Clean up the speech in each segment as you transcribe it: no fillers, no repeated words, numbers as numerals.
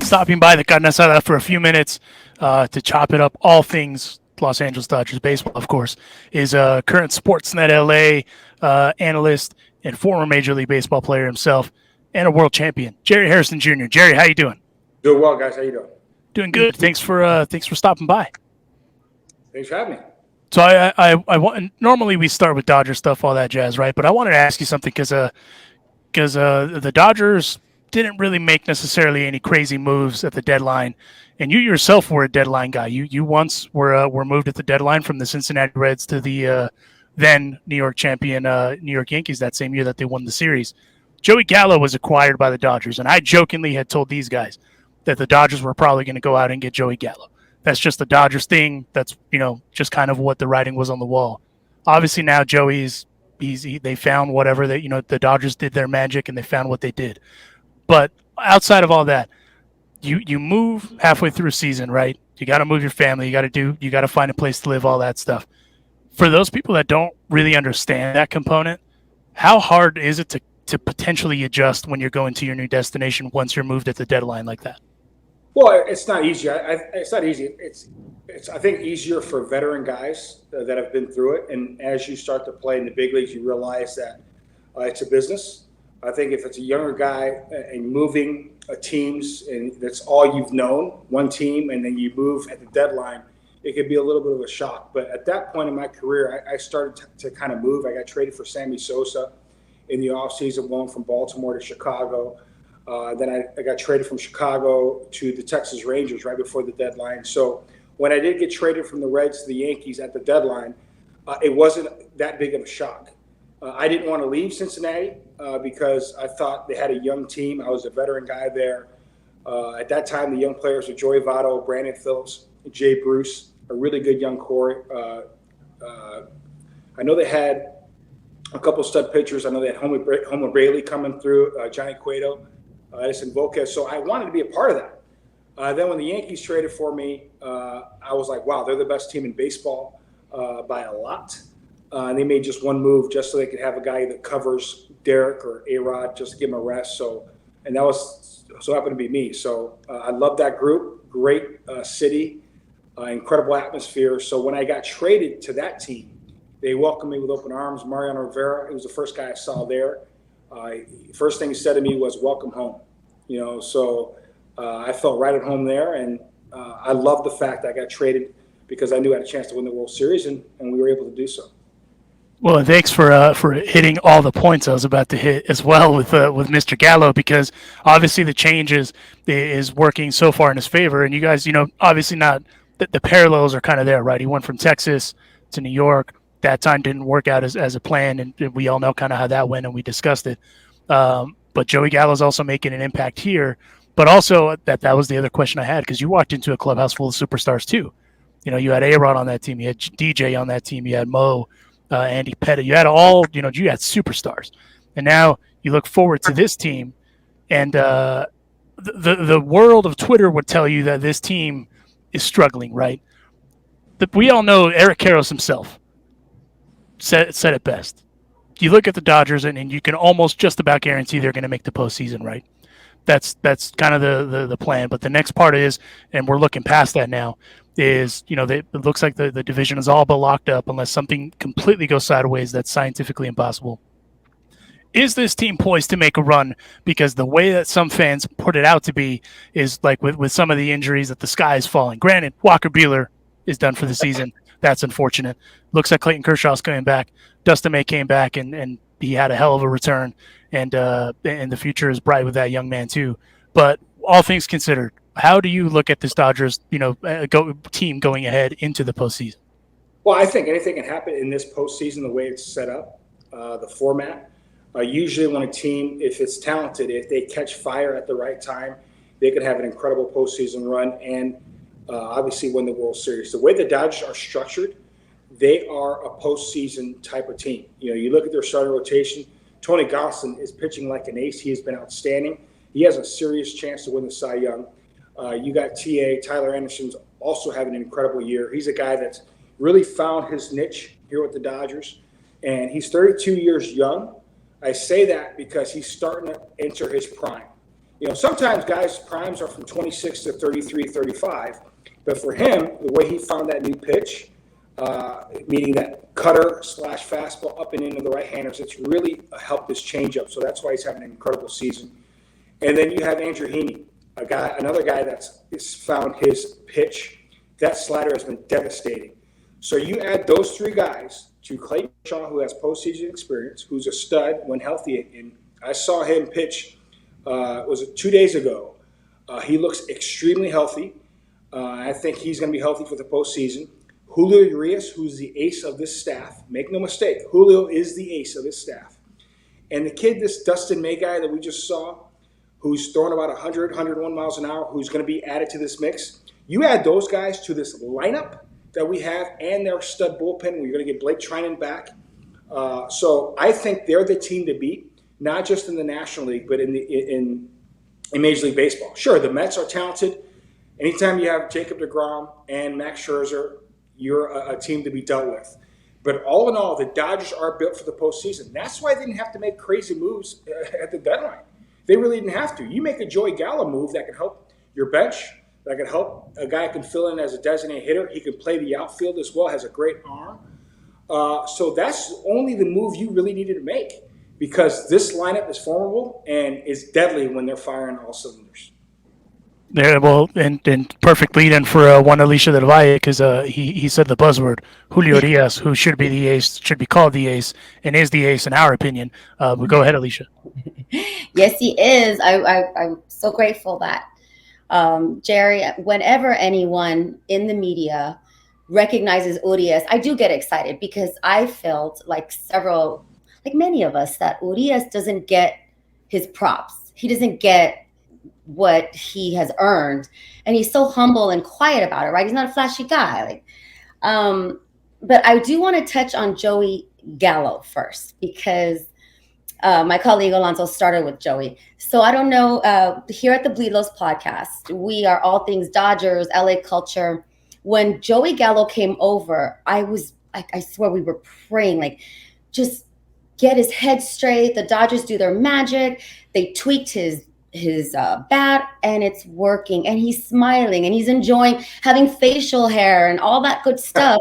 Stopping by the Carne Asada for a few minutes to chop it up, all things Los Angeles Dodgers baseball, of course, is a current SportsNet LA analyst and former Major League Baseball player himself and a world champion, Jerry Hairston Jr. Jerry, how you doing? Doing well, guys. How you doing? Doing good. Thanks for stopping by. Thanks for having me. So I want, normally we start with Dodger stuff, all that jazz, right? But I wanted to ask you something because the Dodgers didn't really make necessarily any crazy moves at the deadline, and you yourself were a deadline guy. You once were moved at the deadline from the Cincinnati Reds to the then New York champion New York Yankees that same year that they won the series. Joey Gallo was acquired by the Dodgers, and I jokingly had told these guys that the Dodgers were probably going to go out and get Joey Gallo. That's just the Dodgers thing. That's, just kind of what the writing was on the wall. Obviously now Joey's they found whatever that, the Dodgers did their magic and they found what they did. But outside of all that, you move halfway through a season, right? You got to move your family. You got to find a place to live, all that stuff. For those people that don't really understand that component, how hard is it to potentially adjust when you're going to your new destination once you're moved at the deadline like that? Well, it's not easy. It's not easy. It's I think easier for veteran guys that have been through it. And as you start to play in the big leagues, you realize that it's a business. I think if it's a younger guy and moving teams and that's all you've known, one team, and then you move at the deadline, it could be a little bit of a shock. But at that point in my career, I started to kind of move. I got traded for Sammy Sosa in the offseason, going from Baltimore to Chicago. Then I got traded from Chicago to the Texas Rangers right before the deadline. So when I did get traded from the Reds to the Yankees at the deadline, it wasn't that big of a shock. I didn't want to leave Cincinnati because I thought they had a young team. I was a veteran guy there. At that time, the young players were Joey Votto, Brandon Phillips, Jay Bruce, a really good young core. I know they had a couple stud pitchers. I know they had Homer Bailey coming through, Johnny Cueto, Edison Volquez. So I wanted to be a part of that. Then when the Yankees traded for me, I was like, wow, they're the best team in baseball by a lot. And they made just one move just so they could have a guy that covers Derek or A-Rod just to give him a rest. And that was so happened to be me. So I love that group. Great city, incredible atmosphere. So when I got traded to that team, they welcomed me with open arms. Mariano Rivera, he was the first guy I saw there. First thing he said to me was, welcome home. So I felt right at home there. And I love the fact that I got traded because I knew I had a chance to win the World Series, and we were able to do so. Well, thanks for hitting all the points I was about to hit as well with Mr. Gallo, because obviously the change is working so far in his favor. And you guys, obviously not the parallels are kind of there, right? He went from Texas to New York. That time didn't work out as a plan, and we all know kind of how that went, and we discussed it. But Joey Gallo is also making an impact here. But also that was the other question I had, because you walked into a clubhouse full of superstars too. You had A-Rod on that team, you had DJ on that team, you had Mo, Andy Pettit, you had all, you had superstars. And now you look forward to this team, and the world of Twitter would tell you that this team is struggling, right? We all know Eric Karros himself said it best. You look at the Dodgers, and you can almost just about guarantee they're going to make the postseason, right? That's kind of the plan. But the next part is, and we're looking past that now, is, it looks like the division is all but locked up unless something completely goes sideways that's scientifically impossible. Is this team poised to make a run? Because the way that some fans put it out to be is like with some of the injuries that the sky is falling. Granted, Walker Buehler is done for the season. That's unfortunate. Looks like Clayton Kershaw's coming back. Dustin May came back, and he had a hell of a return. And the future is bright with that young man too. But all things considered, how do you look at this Dodgers, team going ahead into the postseason? Well, I think anything can happen in this postseason, the way it's set up, the format. Usually when a team, if it's talented, if they catch fire at the right time, they could have an incredible postseason run and obviously win the World Series. The way the Dodgers are structured, they are a postseason type of team. You look at their starting rotation. Tony Gonsolin is pitching like an ace. He has been outstanding. He has a serious chance to win the Cy Young. You got Tyler Anderson's also having an incredible year. He's a guy that's really found his niche here with the Dodgers. and he's 32 years young. I say that because he's starting to enter his prime. Sometimes guys' primes are from 26 to 33, 35, but for him, the way he found that new pitch, meaning that cutter slash fastball up and into the right-handers, it's really helped his changeup. So that's why he's having an incredible season. And then you have Andrew Heaney, another guy that's found his pitch. That slider has been devastating. So you add those three guys to Clayton Shaw, who has postseason experience, who's a stud when healthy. And I saw him pitch, was it 2 days ago? He looks extremely healthy. I think he's going to be healthy for the postseason. Julio Urias, who's the ace of this staff. Make no mistake, Julio is the ace of this staff. And the kid, this Dustin May guy that we just saw, who's throwing about 100, 101 miles an hour, who's going to be added to this mix. You add those guys to this lineup that we have and their stud bullpen. We're going to get Blake Trinan back. So I think they're the team to beat, not just in the National League, but in Major League Baseball. Sure, the Mets are talented. Anytime you have Jacob deGrom and Max Scherzer, you're a team to be dealt with. But all in all, the Dodgers are built for the postseason. That's why they didn't have to make crazy moves at the deadline. They really didn't have to. You make a Joey Gallo move that can help your bench, that can help a guy can fill in as a designated hitter. He can play the outfield as well, has a great arm. So that's only the move you really needed to make, because this lineup is formidable and is deadly when they're firing all cylinders. Yeah, well, and perfect lead-in for one Alicia Del Valle, because he said the buzzword, Julio Diaz, who should be the ace, should be called the ace, and is the ace in our opinion. But go ahead, Alicia. Yes, he is. I'm so grateful that Jerry, whenever anyone in the media recognizes Urias, I do get excited, because I felt like many of us, that Urias doesn't get his props. He doesn't get what he has earned, and he's so humble and quiet about it, right? He's not a flashy guy. But I do want to touch on Joey Gallo first, because my colleague Alonso started with Joey. So I don't know, here at the Bleed Lows podcast, we are all things Dodgers, LA culture. When Joey Gallo came over, I swear we were praying, like, just get his head straight. The Dodgers do their magic. They tweaked his bat, and it's working, and he's smiling, and he's enjoying having facial hair and all that good stuff.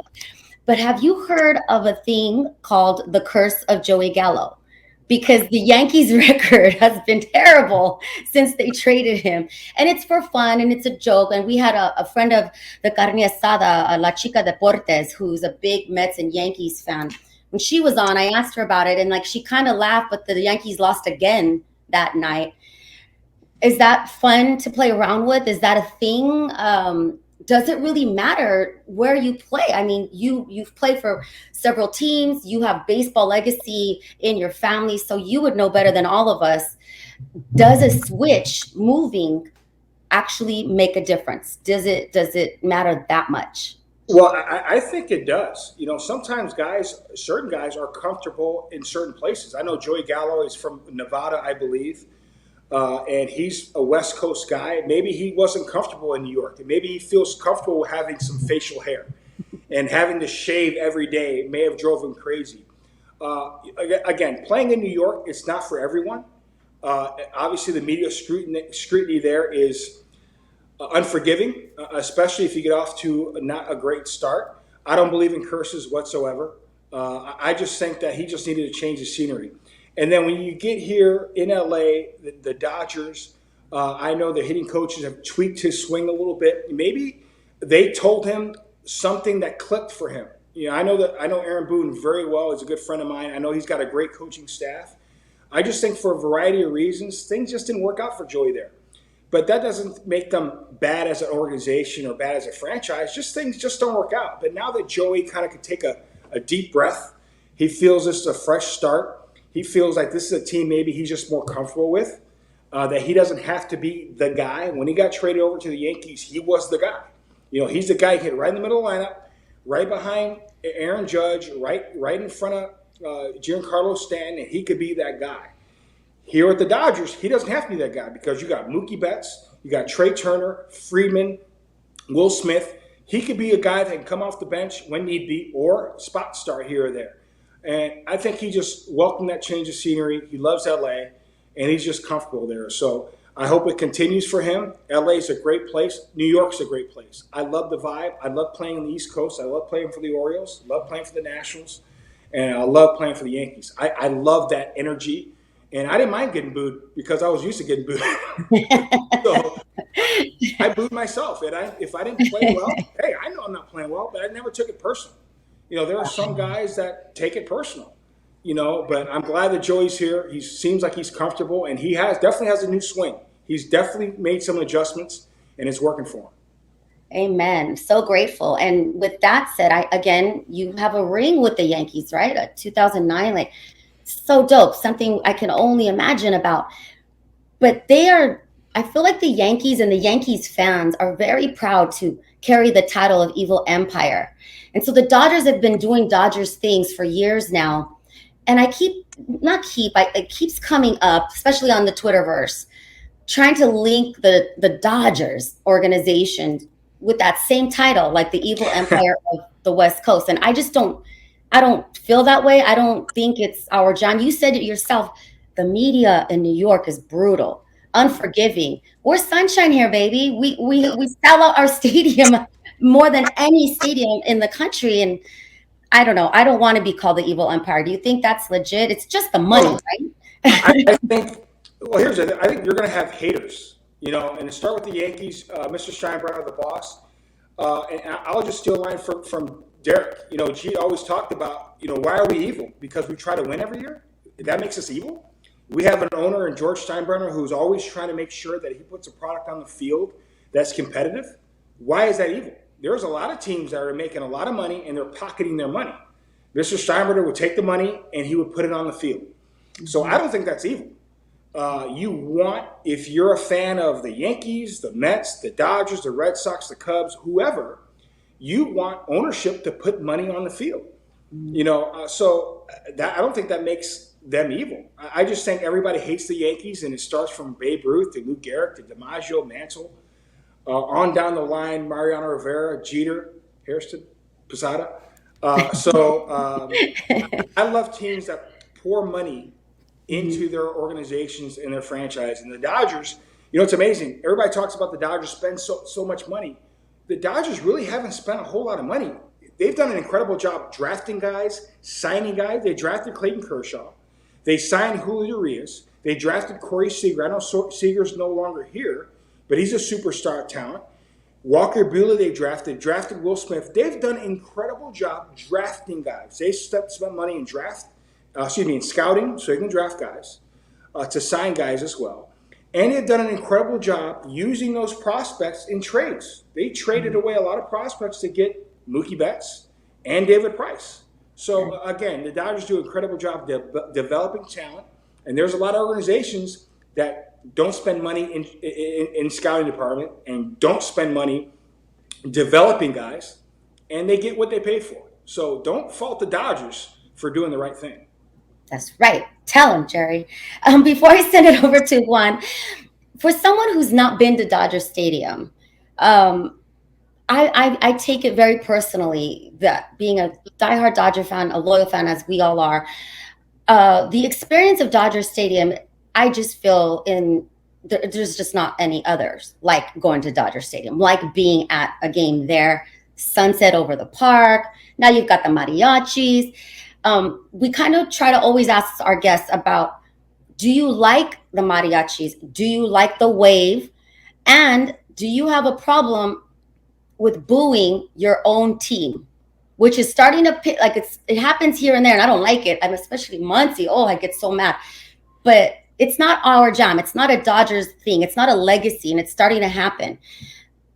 But have you heard of a thing called the curse of Joey Gallo? Because the Yankees record has been terrible since they traded him, and it's for fun and it's a joke. And we had a friend of the Carne Asada, La Chica Deportes, who's a big Mets and Yankees fan. When she was on, I asked her about it, and she kind of laughed, but the Yankees lost again that night. Is that fun to play around with? Is that a thing? Does it really matter where you play? I mean, you've played for several teams. You have baseball legacy in your family, so you would know better than all of us. Does a switch moving actually make a difference? Does it matter that much? Well, I think it does. Sometimes certain guys are comfortable in certain places. I know Joey Gallo is from Nevada, I believe. And he's a West Coast guy. Maybe he wasn't comfortable in New York. Maybe he feels comfortable having some facial hair, and having to shave every day may have drove him crazy. Again, playing in New York, it's not for everyone. Obviously, the media scrutiny there is unforgiving, especially if you get off to not a great start. I don't believe in curses whatsoever. I just think that he just needed to change the scenery. And then when you get here in LA, the Dodgers, I know the hitting coaches have tweaked his swing a little bit. Maybe they told him something that clicked for him. I know Aaron Boone very well. He's a good friend of mine. I know he's got a great coaching staff. I just think for a variety of reasons, things just didn't work out for Joey there. But that doesn't make them bad as an organization or bad as a franchise. Things just don't work out. But now that Joey kind of could take a deep breath, he feels this is a fresh start. He feels like this is a team maybe he's just more comfortable with, that he doesn't have to be the guy. When he got traded over to the Yankees, he was the guy. He's the guy who hit right in the middle of the lineup, right behind Aaron Judge, right in front of Giancarlo Stanton, and he could be that guy. Here at the Dodgers, he doesn't have to be that guy, because you got Mookie Betts, you got Trey Turner, Friedman, Will Smith. He could be a guy that can come off the bench when need be, or spot start here or there. And I think he just welcomed that change of scenery. He loves LA, and he's just comfortable there. So I hope it continues for him. LA is a great place. New York's a great place. I love the vibe. I love playing on the East Coast. I love playing for the Orioles. I love playing for the Nationals. And I love playing for the Yankees. I love that energy. And I didn't mind getting booed because I was used to getting booed. So I booed myself. And if I didn't play well, hey, I know I'm not playing well, but I never took it personal. There are some guys that take it personal, but I'm glad that Joey's here. He seems like he's comfortable, and he definitely has a new swing. He's definitely made some adjustments, and it's working for him. Amen. So grateful. And with that said, you have a ring with the Yankees, right? 2009, like so dope. Something I can only imagine about. But I feel like the Yankees and the Yankees fans are very proud to carry the title of Evil Empire. And so the Dodgers have been doing Dodgers things for years now. And it keeps coming up, especially on the Twitterverse, trying to link the Dodgers organization with that same title, like the Evil Empire of the West Coast. And I don't feel that way. I don't think it's our John. You said it yourself. The media in New York is brutal, unforgiving. We're sunshine here, baby. We sell out our stadium more than any stadium in the country. And I don't know. I don't want to be called the Evil Empire. Do you think that's legit? It's just the money, right? I think. Well, here's the thing. I think you're going to have haters. And to start with the Yankees, Mr. Steinbrenner, the boss, and I'll just steal a line from Derek. G always talked about, why are we evil? Because we try to win every year? That makes us evil? We have an owner in George Steinbrenner who's always trying to make sure that he puts a product on the field that's competitive. Why is that evil? There's a lot of teams that are making a lot of money and they're pocketing their money. Mr. Steinbrenner would take the money and he would put it on the field. So I don't think that's evil. If you're a fan of the Yankees, the Mets, the Dodgers, the Red Sox, the Cubs, whoever, you want ownership to put money on the field. So I don't think that makes them evil. I just think everybody hates the Yankees, and it starts from Babe Ruth to Lou Gehrig to DiMaggio, Mantle, on down the line, Mariano Rivera, Jeter, Hairston, Posada. I love teams that pour money into their organizations and their franchise. And the Dodgers, it's amazing. Everybody talks about the Dodgers spend so much money. The Dodgers really haven't spent a whole lot of money. They've done an incredible job drafting guys, signing guys. They drafted Clayton Kershaw. They signed Julio Urias. They drafted Corey Seager. I know Seager's no longer here, but he's a superstar talent. Walker Buehler they drafted Will Smith. They've done an incredible job drafting guys. They spent money in scouting, so they can draft guys, to sign guys as well. And they've done an incredible job using those prospects in trades. They traded away a lot of prospects to get Mookie Betts and David Price. So, again, the Dodgers do an incredible job developing talent. And there's a lot of organizations that don't spend money in scouting department and don't spend money developing guys, and they get what they pay for. So don't fault the Dodgers for doing the right thing. That's right. Tell him, Jerry. Before I send it over to Juan, for someone who's not been to Dodger Stadium, I take it very personally that being a diehard Dodger fan, a loyal fan as we all are, the experience of Dodger Stadium, I just feel there's just not any others like going to Dodger Stadium, like being at a game there, sunset over the park. Now you've got the mariachis. We kind of try to always ask our guests about, do you like the mariachis? Do you like the wave? And do you have a problem with booing your own team, which is starting to it happens here and there, and I don't like it. I'm especially Muncie. Oh, I get so mad. But it's not our jam. It's not a Dodgers thing. It's not a legacy, and it's starting to happen.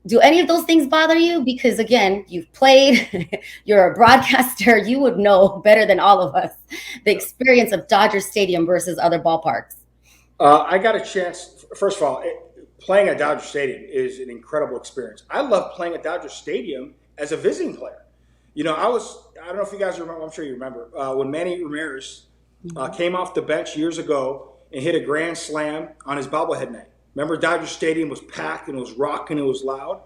Do any of those things bother you? Because again, you've played, you're a broadcaster, you would know better than all of us the experience of Dodger Stadium versus other ballparks. I got a chance, first of all, playing at Dodger Stadium is an incredible experience. I love playing at Dodger Stadium as a visiting player. I don't know if you guys remember, I'm sure you remember, when Manny Ramirez came off the bench years ago and hit a grand slam on his bobblehead night. Remember, Dodger Stadium was packed and it was rocking, it was loud.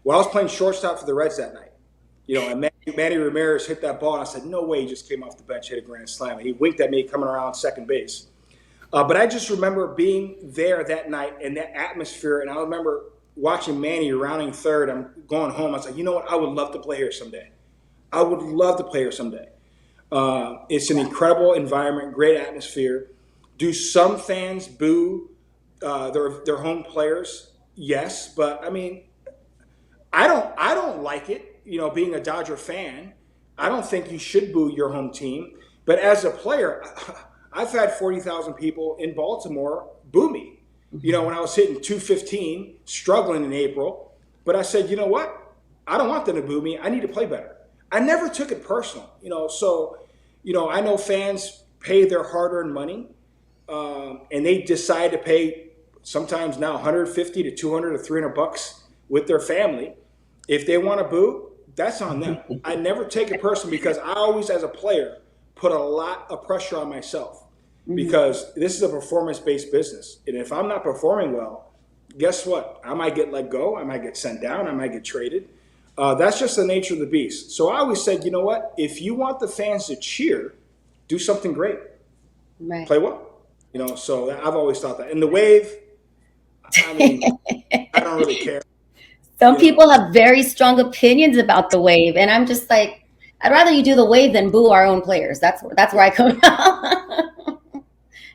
Well, I was playing shortstop for the Reds that night. And Manny Manny Ramirez hit that ball, and I said, no way he just came off the bench, hit a grand slam. And he winked at me coming around second base. But I just remember being there that night and that atmosphere, and I remember watching Manny rounding third. I'm going home. I was like, you know what? I would love to play here someday. I would love to play here someday. It's an incredible environment, great atmosphere. Do some fans boo their home players? Yes, but I mean, I don't like it. You know, being a Dodger fan, I don't think you should boo your home team. But as a player, I've had 40,000 people in Baltimore boo me. You know, when I was hitting 215, struggling in April. But I said, you know what? I don't want them to boo me. I need to play better. I never took it personal. You know, so, you know, I know fans pay their hard-earned money, and they decide to pay sometimes now 150 to 200 to 300 bucks with their family. If they want to boo, that's on them. I never take it personal because I always, as a player, put a lot of pressure on myself because this is a performance-based business. And if I'm not performing well, guess what? I might get let go. I might get sent down. I might get traded. That's just the nature of the beast. So I always said, you know what? If you want the fans to cheer, do something great. Right. Play well. You know, so I've always thought that. And the wave, I mean, I don't really care. Some people have very strong opinions about the wave, and I'm just like, I'd rather you do the wave than boo our own players. That's where I come from.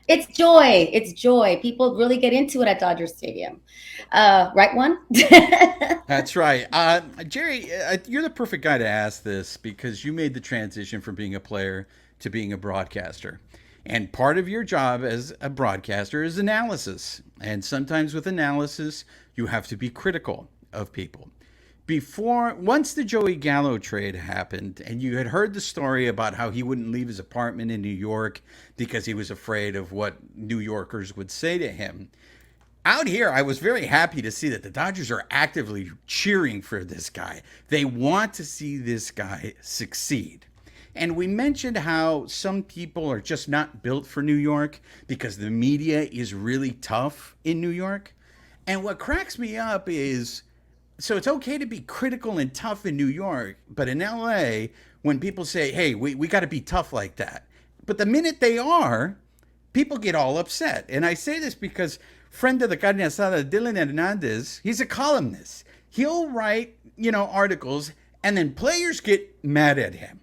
It's joy. It's joy. People really get into it at Dodger Stadium. Right, one? That's right. Jerry, you're the perfect guy to ask this because you made the transition from being a player to being a broadcaster. And part of your job as a broadcaster is analysis. And sometimes with analysis, you have to be critical of people. Once the Joey Gallo trade happened, and you had heard the story about how he wouldn't leave his apartment in New York because he was afraid of what New Yorkers would say to him. Out here, I was very happy to see that the Dodgers are actively cheering for this guy. They want to see this guy succeed. And we mentioned how some people are just not built for New York because the media is really tough in New York. And what cracks me up is, so it's okay to be critical and tough in New York, but in LA, when people say, hey, we got to be tough like that. But the minute they are, people get all upset. And I say this because friend of the carne asada, Dylan Hernandez, he's a columnist. He'll write, articles, and then players get mad at him.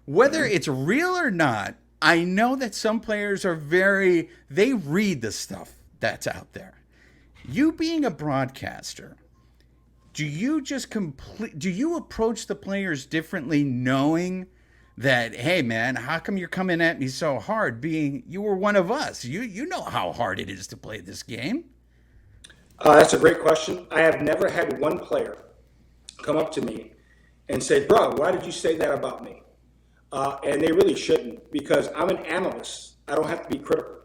Whether it's real or not, I know that some players they read the stuff that's out there. You being a broadcaster, do you approach the players differently knowing that, hey man, how come you're coming at me so hard being you were one of us? You know how hard it is to play this game. That's a great question. I have never had one player come up to me and say, bro, why did you say that about me? And they really shouldn't, because I'm an analyst. I don't have to be critical.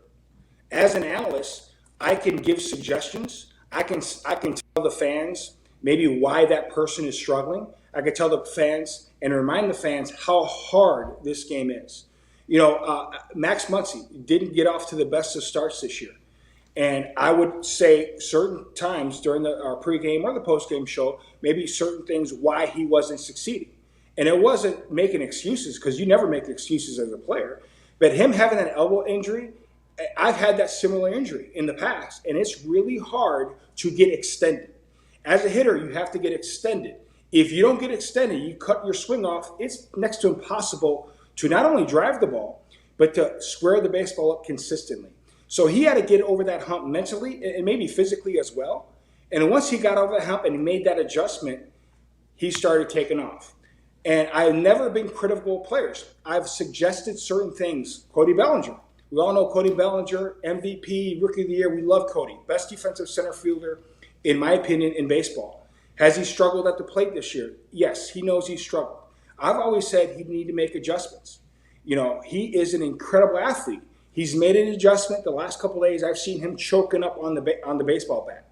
As an analyst, I can give suggestions. I can tell the fans maybe why that person is struggling. I can tell the fans and remind the fans how hard this game is. Max Muncy didn't get off to the best of starts this year. And I would say certain times during our pregame or the postgame show, maybe certain things why he wasn't succeeding. And it wasn't making excuses, because you never make excuses as a player. But him having an elbow injury, I've had that similar injury in the past, and it's really hard to get extended. As a hitter, you have to get extended. If you don't get extended, you cut your swing off, it's next to impossible to not only drive the ball, but to square the baseball up consistently. So he had to get over that hump mentally and maybe physically as well. And once he got over that hump and he made that adjustment, he started taking off. And I've never been critical of players. I've suggested certain things. Cody Bellinger. We all know Cody Bellinger, MVP, Rookie of the Year. We love Cody. Best defensive center fielder, in my opinion, in baseball. Has he struggled at the plate this year? Yes, he knows he's struggled. I've always said he'd need to make adjustments. He is an incredible athlete. He's made an adjustment. The last couple of days, I've seen him choking up on the baseball bat.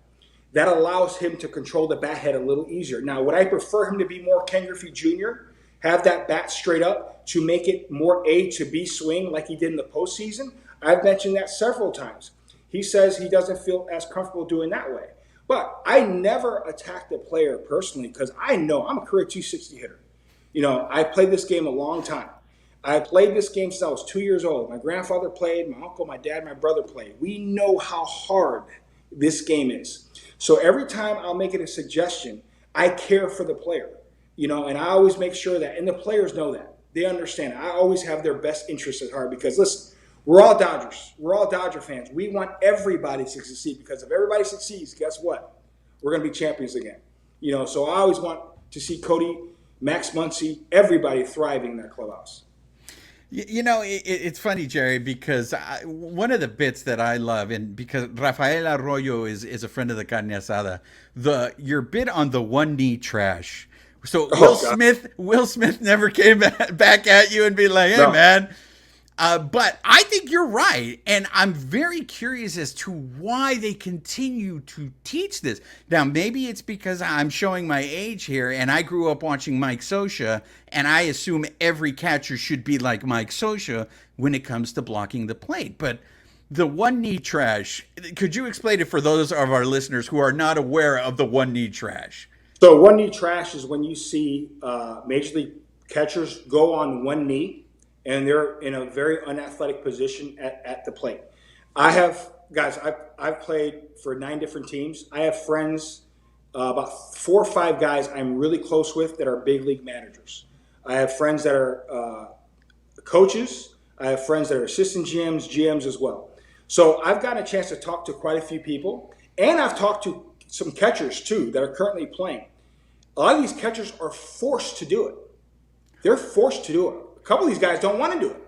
That allows him to control the bat head a little easier. Now, would I prefer him to be more Ken Griffey Jr., have that bat straight up to make it more A to B swing like he did in the postseason? I've mentioned that several times. He says he doesn't feel as comfortable doing that way. But I never attacked a player personally because I know I'm a career 260 hitter. I played this game a long time. I played this game since I was 2 years old. My grandfather played, my uncle, my dad, my brother played. We know how hard this game is. So every time I'll make it a suggestion, I care for the player, and I always make sure that, and the players know that. They understand. I always have their best interests at heart because, listen, we're all Dodgers. We're all Dodger fans. We want everybody to succeed because if everybody succeeds, guess what? We're going to be champions again. So I always want to see Cody, Max Muncy, everybody thriving in that clubhouse. It's funny, Jerry, because one of the bits that I love, and because Rafael Arroyo is a friend of the Carne Asada, your bit on the one knee trash. So Will Smith never came back at you and be like, "Hey, no. Man." But I think you're right, and I'm very curious as to why they continue to teach this. Now, maybe it's because I'm showing my age here, and I grew up watching Mike Scioscia, and I assume every catcher should be like Mike Scioscia when it comes to blocking the plate. But the one knee trash, could you explain it for those of our listeners who are not aware of the one knee trash? So one knee trash is when you see major league catchers go on one knee, and they're in a very unathletic position at the plate. I've played for 9 different teams. I have friends, about 4 or 5 guys I'm really close with that are big league managers. I have friends that are coaches. I have friends that are assistant GMs as well. So I've gotten a chance to talk to quite a few people, and I've talked to some catchers too that are currently playing. A lot of these catchers are forced to do it. They're forced to do it. A couple of these guys don't want to do it.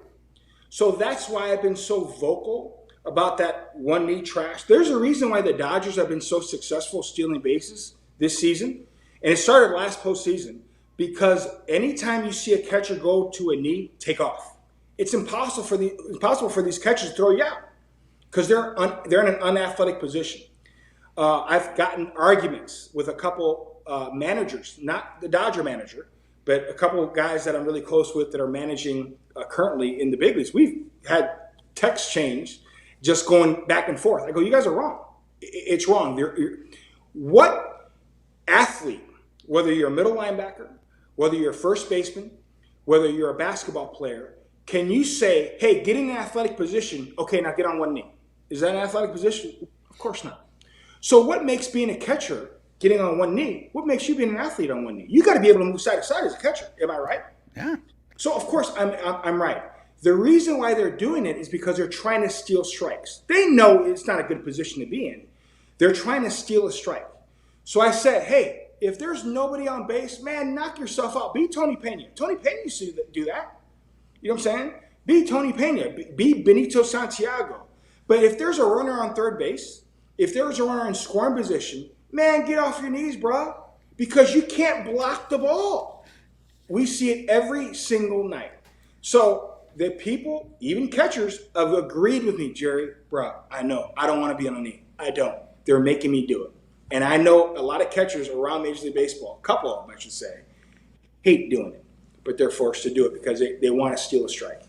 So that's why I've been so vocal about that one knee trash. There's a reason why the Dodgers have been so successful stealing bases this season. And it started last postseason because anytime you see a catcher go to a knee, take off. It's impossible for these catchers to throw you out because they're in an unathletic position. I've gotten arguments with a couple managers, not the Dodger manager, but a couple of guys that I'm really close with that are managing currently in the big leagues. We've had text change just going back and forth. I go, you guys are wrong. It's wrong. What athlete, whether you're a middle linebacker, whether you're a first baseman, whether you're a basketball player, can you say, hey, get in an athletic position. Okay, now get on one knee. Is that an athletic position? Of course not. So what makes being a catcher getting on one knee, what makes you being an athlete on one knee? You got to be able to move side to side as a catcher. Am I right? Yeah. So, of course, I'm right. The reason why they're doing it is because they're trying to steal strikes. They know it's not a good position to be in. They're trying to steal a strike. So I said, hey, if there's nobody on base, man, knock yourself out. Be Tony Pena. Tony Pena used to do that. You know what I'm saying? Be Tony Pena. Be Benito Santiago. But if there's a runner on third base, if there's a runner in scoring position, man, get off your knees, bro, because you can't block the ball. We see it every single night. So the people, even catchers, have agreed with me, Jerry, bro, I know. I don't want to be on a knee. I don't. They're making me do it. And I know a lot of catchers around Major League Baseball, a couple of them, I should say, hate doing it. But they're forced to do it because they want to steal a strike.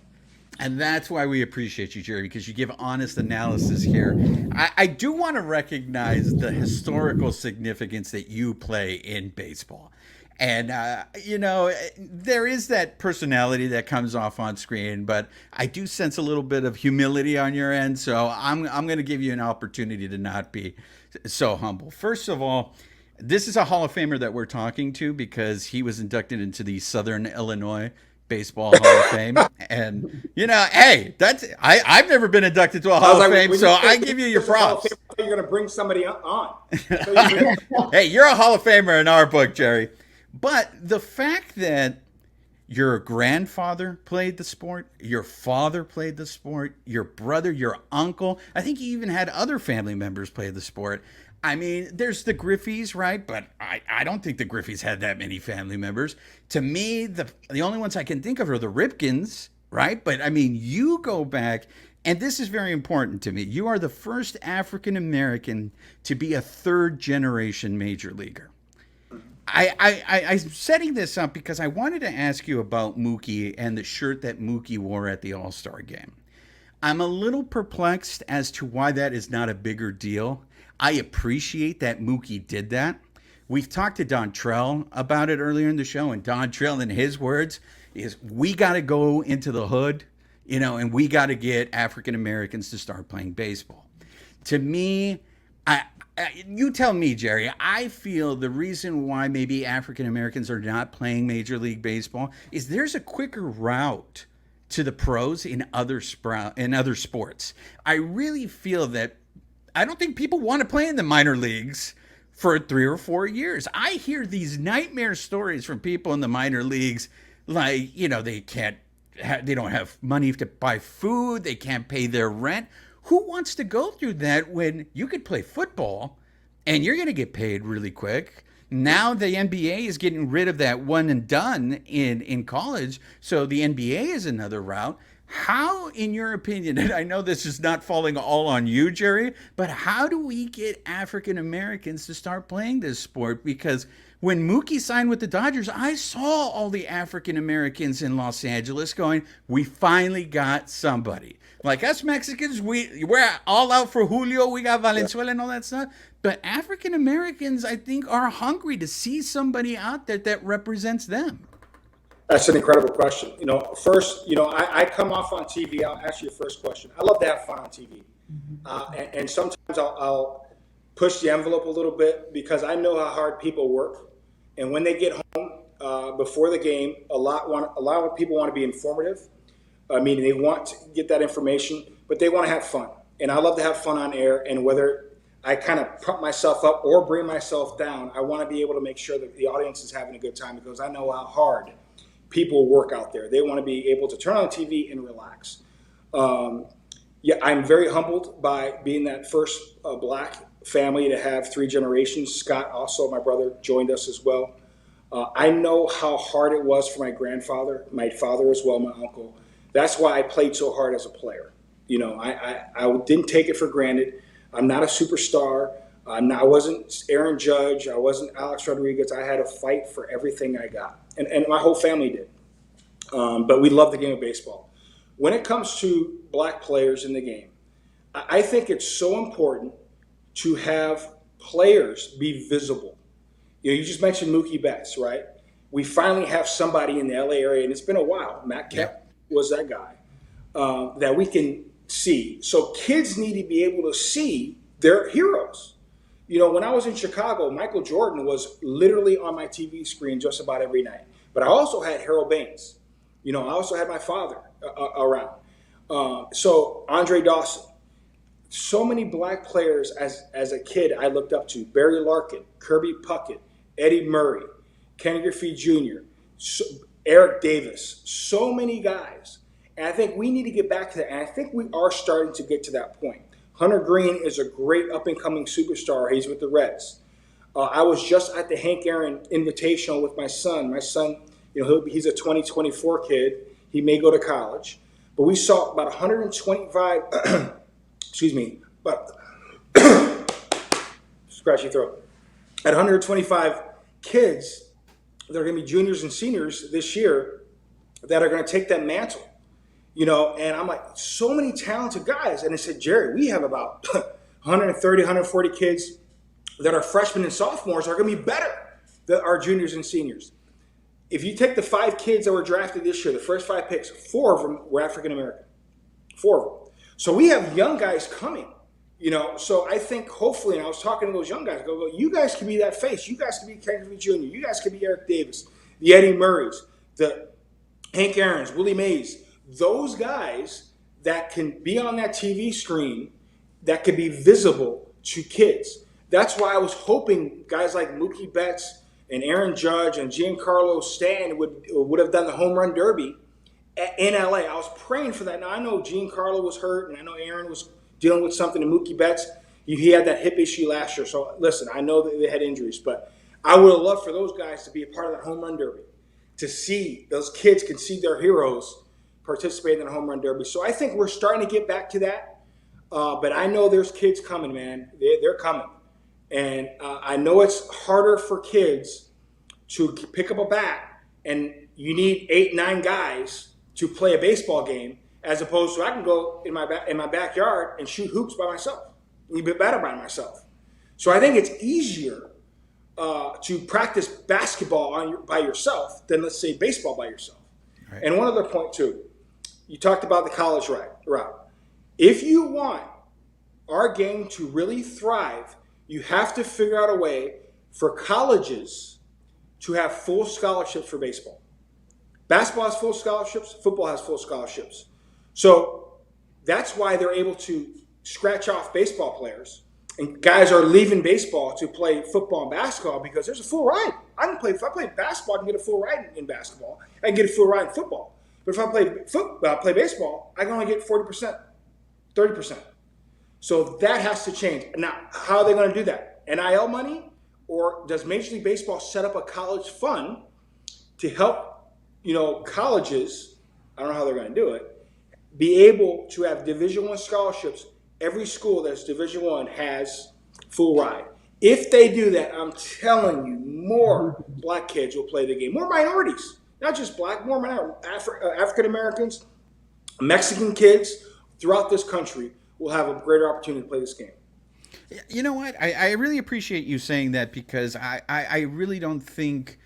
And that's why we appreciate you, Jerry, because you give honest analysis here. I do want to recognize the historical significance that you play in baseball. And, there is that personality that comes off on screen, but I do sense a little bit of humility on your end. So I'm going to give you an opportunity to not be so humble. First of all, this is a Hall of Famer that we're talking to because he was inducted into the Southern Illinois Baseball Hall of Fame. And, hey, I've never been inducted to a Hall of Fame, so I give you your props. You're going to bring somebody on. Hey, you're a Hall of Famer in our book, Jerry. But the fact that your grandfather played the sport, your father played the sport, your brother, your uncle, I think you even had other family members play the sport. I mean, there's the Griffeys, right? But I don't think the Griffeys had that many family members. To me, the only ones I can think of are the Ripkins, right? But I mean, you go back, and this is very important to me. You are the first African American to be a third-generation major leaguer. I'm setting this up because I wanted to ask you about Mookie and the shirt that Mookie wore at the All-Star game. I'm a little perplexed as to why that is not a bigger deal. I appreciate that Mookie did that, We've talked to Don Trell about it earlier in the show, and Don Trell, in his words, is we got to go into the hood, and we got to get African Americans to start playing baseball. To me, you tell me, Jerry, I feel the reason why maybe African Americans are not playing Major League Baseball is there's a quicker route to the pros in other sports. I really feel that I don't think people want to play in the minor leagues for 3 or 4 years. I hear these nightmare stories from people in the minor leagues, like, they don't have money to buy food, they can't pay their rent. Who wants to go through that when you could play football and you're going to get paid really quick? Now the NBA is getting rid of that one and done in college, so the NBA is another route. How, in your opinion, and I know this is not falling all on you, Jerry, but how do we get African Americans to start playing this sport? Because when Mookie signed with the Dodgers, I saw all the African Americans in Los Angeles going, we finally got somebody. Like us Mexicans, we're all out for Julio, we got Valenzuela and all that stuff. But African Americans, I think, are hungry to see somebody out there that represents them. That's an incredible question. First, I come off on TV. I'll ask you the first question. I love to have fun on TV. And sometimes I'll push the envelope a little bit because I know how hard people work. And when they get home before the game, a lot of people want to be informative. Meaning they want to get that information, but they want to have fun. And I love to have fun on air. And whether I kind of pump myself up or bring myself down, I want to be able to make sure that the audience is having a good time because I know how hard people work out there. They want to be able to turn on the TV and relax. I'm very humbled by being that first black family to have 3 generations. Scott, also my brother, joined us as well. I know how hard it was for my grandfather, my father as well, my uncle. That's why I played so hard as a player. I didn't take it for granted. I'm not a superstar. I wasn't Aaron Judge. I wasn't Alex Rodriguez. I had to fight for everything I got. And my whole family did. But we love the game of baseball. When it comes to black players in the game, I think it's so important to have players be visible. You just mentioned Mookie Betts, right? We finally have somebody in the LA area, and it's been a while. Matt Kemp was that guy that we can see. So kids need to be able to see their heroes. When I was in Chicago, Michael Jordan was literally on my TV screen just about every night. But I also had Harold Baines. I also had my father around. So Andre Dawson. So many black players as a kid I looked up to. Barry Larkin, Kirby Puckett, Eddie Murray, Kenny Griffey Jr., Eric Davis. So many guys. And I think we need to get back to that. And I think we are starting to get to that point. Hunter Green is a great up-and-coming superstar. He's with the Reds. I was just at the Hank Aaron Invitational with my son. My son, he's a 2024 kid. He may go to college. But we saw about 125, scratchy throat. At 125 kids that are going to be juniors and seniors this year that are going to take that mantle. And I'm like, so many talented guys. And I said, Jerry, we have about 130, 140 kids that are freshmen and sophomores are going to be better than our juniors and seniors. If you take the 5 kids that were drafted this year, the first 5 picks, 4 of them were African American. 4 of them. So we have young guys coming, So I think hopefully, and I was talking to those young guys, go, you guys can be that face. You guys can be Ken Griffey Jr. You guys can be Eric Davis, the Eddie Murrays, the Hank Aaron's, Willie Mays. Those guys that can be on that TV screen, that can be visible to kids. That's why I was hoping guys like Mookie Betts and Aaron Judge and Giancarlo Stanton would have done the home run derby in LA. I was praying for that. Now, I know Giancarlo was hurt, and I know Aaron was dealing with something, and Mookie Betts, he had that hip issue last year. So, listen, I know that they had injuries, but I would have loved for those guys to be a part of that home run derby, to see those kids can see their heroes participating in the home run derby. So I think we're starting to get back to that. But I know there's kids coming, man. They're coming. And I know it's harder for kids to pick up a bat, and you need 8, 9 guys to play a baseball game, as opposed to I can go in my backyard and shoot hoops by myself, a little bit better by myself. So I think it's easier to practice basketball by yourself than, let's say, baseball by yourself. Right. And one other point too, you talked about the college route. If you want our game to really thrive, you have to figure out a way for colleges to have full scholarships for baseball. Basketball has full scholarships, football has full scholarships. So that's why they're able to scratch off baseball players, and guys are leaving baseball to play football and basketball because there's a full ride. If I play basketball, I can get a full ride in basketball. I can get a full ride in football. But if I play baseball, I can only get 40%, 30%. So that has to change. Now, how are they going to do that? NIL money? Or does Major League Baseball set up a college fund to help, colleges, I don't know how they're going to do it, be able to have Division I scholarships? Every school that's Division I has full ride. If they do that, I'm telling you, more black kids will play the game. More minorities, not just black, more African Americans, Mexican kids throughout this country will have a greater opportunity to play this game. You know what? I really appreciate you saying that, because I really don't think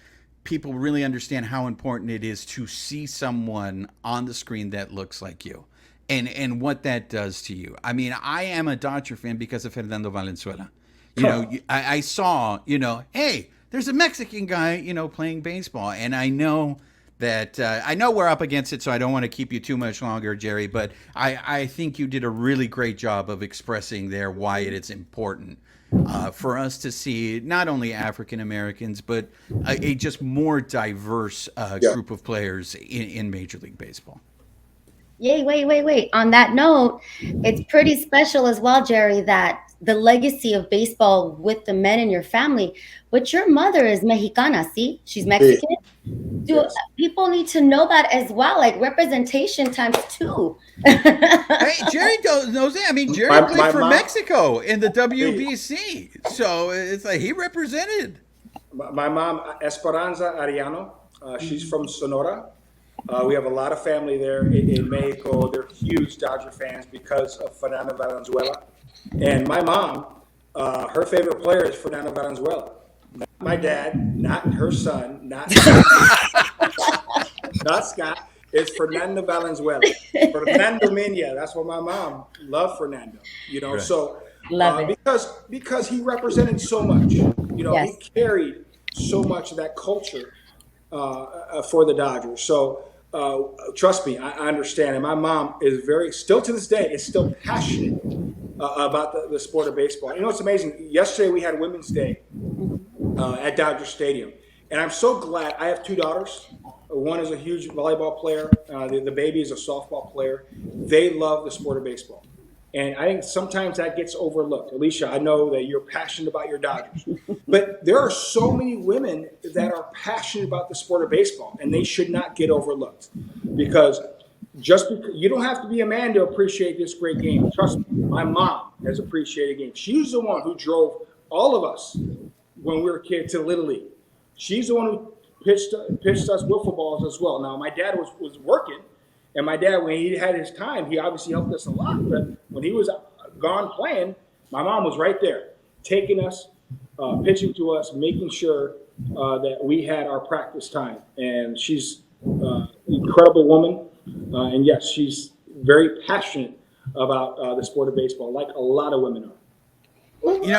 people really understand how important it is to see someone on the screen that looks like you. And what that does to you. I mean, I am a Dodger fan because of Fernando Valenzuela. I saw, hey, there's a Mexican guy, playing baseball. And I know that I know we're up against it, so I don't want to keep you too much longer, Jerry. But I think you did a really great job of expressing there why it is important for us to see not only African Americans, but a just more diverse group of players in Major League Baseball. Yay, wait. On that note, it's pretty special as well, Jerry, that the legacy of baseball with the men in your family, but your mother is Mexicana, see? She's Mexican. Yes. People need to know that as well, like representation times 2. Hey, Jerry knows that. I mean, Jerry played for mom, Mexico in the WBC, so it's like he represented. My mom, Esperanza Ariano, she's from Sonora. We have a lot of family there in Mexico. They're huge Dodger fans because of Fernando Valenzuela. And my mom, her favorite player is Fernando Valenzuela. My dad, not her son, not Scott, is Fernando Valenzuela. Fernando Mina, that's what my mom loved Fernando. Right. So Love it. because he represented so much. Yes. He carried so much of that culture for the Dodgers. So trust me, I understand. And my mom is still to this day, is still passionate about the sport of baseball. It's amazing. Yesterday we had Women's Day at Dodger Stadium. And I'm so glad. I have 2 daughters. One is a huge volleyball player. The baby is a softball player. They love the sport of baseball. And I think sometimes that gets overlooked. Alicia, I know that you're passionate about your Dodgers. But there are so many women that are passionate about the sport of baseball, and they should not get overlooked. Because you don't have to be a man to appreciate this great game. Trust me, my mom has appreciated the game. She's the one who drove all of us when we were kids to Little League. She's the one who pitched us wiffle balls as well. Now, my dad was working. And my dad, when he had his time, he obviously helped us a lot. But when he was gone playing, my mom was right there, taking us, pitching to us, making sure that we had our practice time. And she's an incredible woman. And yes, she's very passionate about the sport of baseball, like a lot of women are.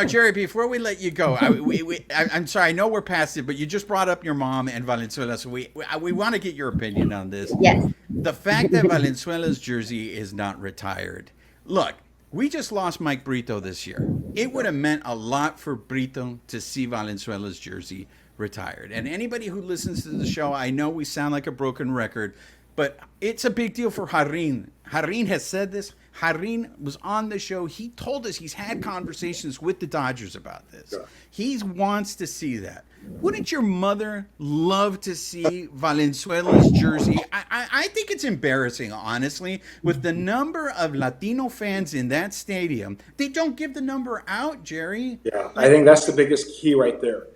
Jerry, before we let you go, I'm sorry, I know we're past it, but you just brought up your mom and Valenzuela, so we want to get your opinion on this. Yes. The fact that Valenzuela's jersey is not retired. Look, we just lost Mike Brito this year. It would have meant a lot for Brito to see Valenzuela's jersey retired. And anybody who listens to the show, I know we sound like a broken record, but it's a big deal for Harin. Harin has said this. Harin was on the show. He told us he's had conversations with the Dodgers about this. Yeah. He wants to see that. Wouldn't your mother love to see Valenzuela's jersey? I think it's embarrassing, honestly, with the number of Latino fans in that stadium. They don't give the number out, Jerry. Yeah, I think that's the biggest key right there.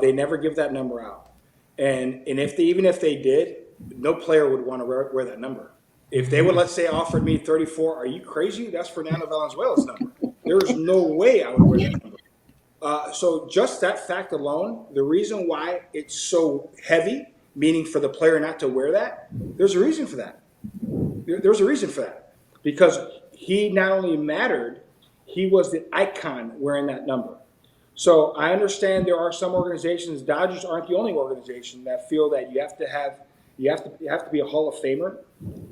They never give that number out. And even if they did, no player would want to wear that number. If they would, let's say, offered me 34, are you crazy? That's Fernando Valenzuela's number. There's no way I would wear that number. So just that fact alone, the reason why it's so heavy, meaning for the player not to wear that, there's a reason for that. There's a reason for that. Because he not only mattered, he was the icon wearing that number. So I understand there are some organizations, Dodgers aren't the only organization, that feel that you have to be a Hall of Famer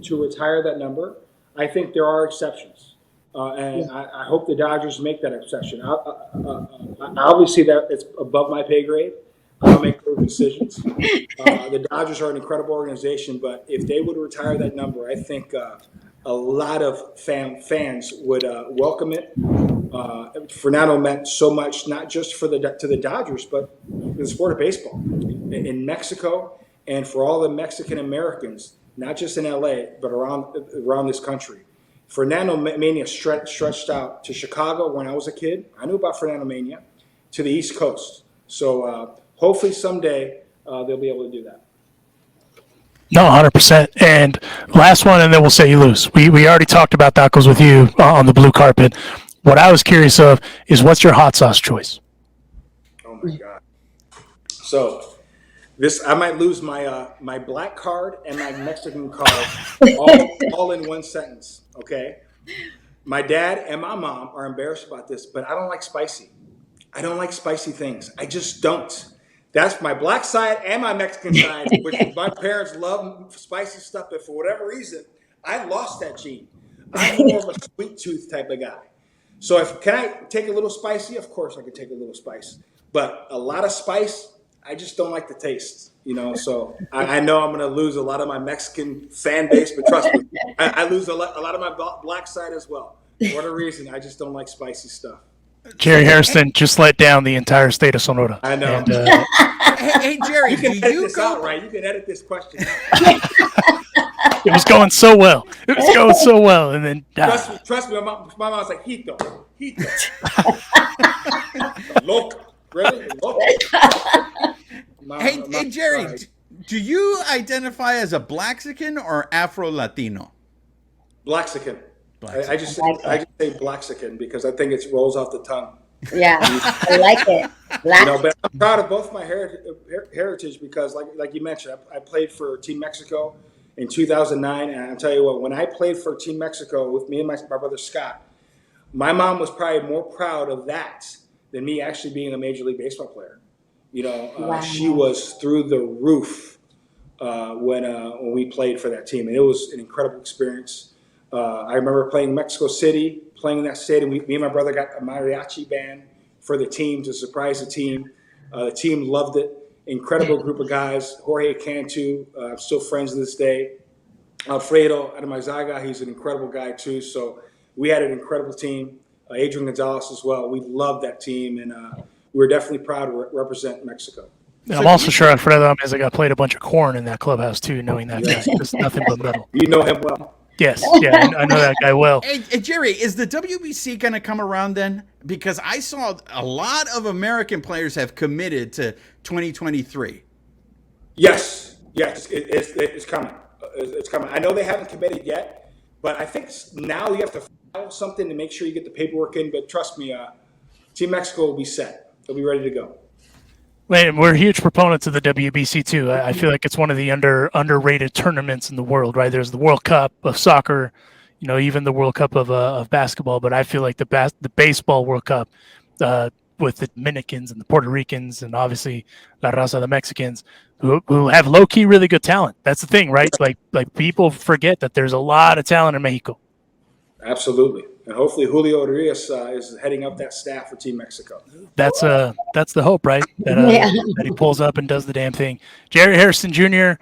to retire that number. I think there are exceptions. And I hope the Dodgers make that exception. Obviously, that it's above my pay grade. I'll make those decisions. The Dodgers are an incredible organization, but if they would retire that number, I think a lot of fans would welcome it. Fernando meant so much, not just to the Dodgers, but the sport of baseball in Mexico, and for all the Mexican Americans, not just in LA, but around this country. Fernando Mania stretched out to Chicago when I was a kid. I knew about Fernando Mania, to the East Coast. So hopefully someday they'll be able to do that. No, 100%. And last one, and then we'll set you loose. We already talked about tacos with you on the blue carpet. What I was curious of is, what's your hot sauce choice? Oh my God! So I might lose my black card and my Mexican card all in one sentence. Okay, my dad and my mom are embarrassed about this, but I don't like spicy. I don't like spicy things. I just don't. That's my black side and my Mexican side, which my parents love spicy stuff, but for whatever reason, I lost that gene. I'm more of a sweet tooth type of guy. So can I take a little spicy? Of course I can take a little spice. But a lot of spice, I just don't like the taste. So I know I'm going to lose a lot of my Mexican fan base, but trust me, I lose a lot of my black side as well. For whatever reason, I just don't like spicy stuff. Jerry Hairston just let down the entire state of Sonora. I know. And, hey, Jerry, you can edit this out, right? You can edit this question out. It was going so well. And then trust me. My mom was like, Hito. Loco. Really? Loco. Hey, Jerry, do you identify as a Blaxican or Afro-Latino? Blaxican. I just say Blaxican because I think it rolls off the tongue. Yeah, I like it. But I'm proud of both my heritage because, like you mentioned, I played for Team Mexico in 2009, and I'll tell you what, when I played for Team Mexico with me and my brother Scott, my mom was probably more proud of that than me actually being a Major League Baseball player. Wow. She was through the roof when we played for that team, and it was an incredible experience. I remember playing Mexico City, playing in that stadium. Me and my brother got a mariachi band for the team to surprise the team. The team loved it. Incredible group of guys. Jorge Cantu, I'm still friends to this day. Alfredo Adamazaga, he's an incredible guy too. So we had an incredible team. Adrian Gonzalez as well. We loved that team, and we were definitely proud to represent Mexico. And I'm also sure Alfredo Adamazaga played a bunch of corn in that clubhouse too, knowing that guy. It's nothing but metal. You know him well. Yes, yeah, I know that guy well. Hey, Jerry, is the WBC going to come around then? Because I saw a lot of American players have committed to 2023. Yes, it's coming. It's coming. I know they haven't committed yet, but I think now you have to file something to make sure you get the paperwork in. But trust me, Team Mexico will be set. They'll be ready to go. Man, we're huge proponents of the WBC too. I feel like it's one of the underrated tournaments in the world, right? There's the World Cup of soccer, even the World Cup of basketball. But I feel like the baseball World Cup with the Dominicans and the Puerto Ricans and obviously La Raza, the Mexicans, who have low key really good talent. That's the thing, right? Like people forget that there's a lot of talent in Mexico. Absolutely. And hopefully Julio Urias is heading up that staff for Team Mexico. That's the hope, right? That he pulls up and does the damn thing. Jerry Hairston Jr.,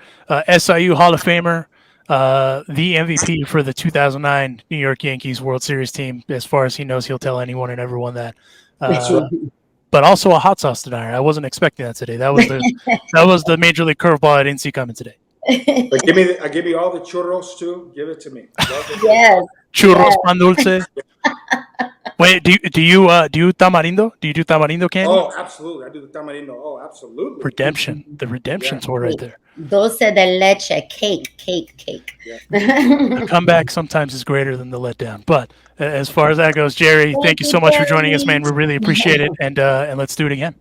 SIU Hall of Famer, the MVP for the 2009 New York Yankees World Series team. As far as he knows, he'll tell anyone and everyone that. But also a hot sauce denier. I wasn't expecting that today. That was the major league curveball I didn't see coming today. But give me all the churros too. Give it to me. Yes. Churros pan dulce. Wait, do you tamarindo? Do you do tamarindo candy? Oh, absolutely. I do the tamarindo. Oh, absolutely. Redemption, the redemption tour right there. Dulce de leche, cake. Yeah. The comeback sometimes is greater than the letdown. But as far as that goes, Jerry, thank you so much for joining us, man. We really appreciate it, and let's do it again.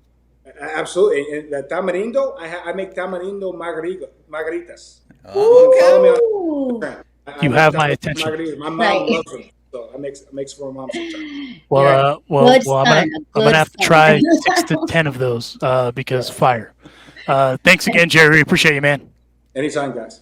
Absolutely. And the tamarindo, I make tamarindo margaritas. Oh, Ooh. I You make have my tamarindo attention. margaritas. My mom Right. loves them. So I makes for my mom sometimes. Well, Good I'm son, gonna have to good try son. 6 to 10 of those because fire. Thanks again, Jerry. We appreciate you, man. Anytime, guys.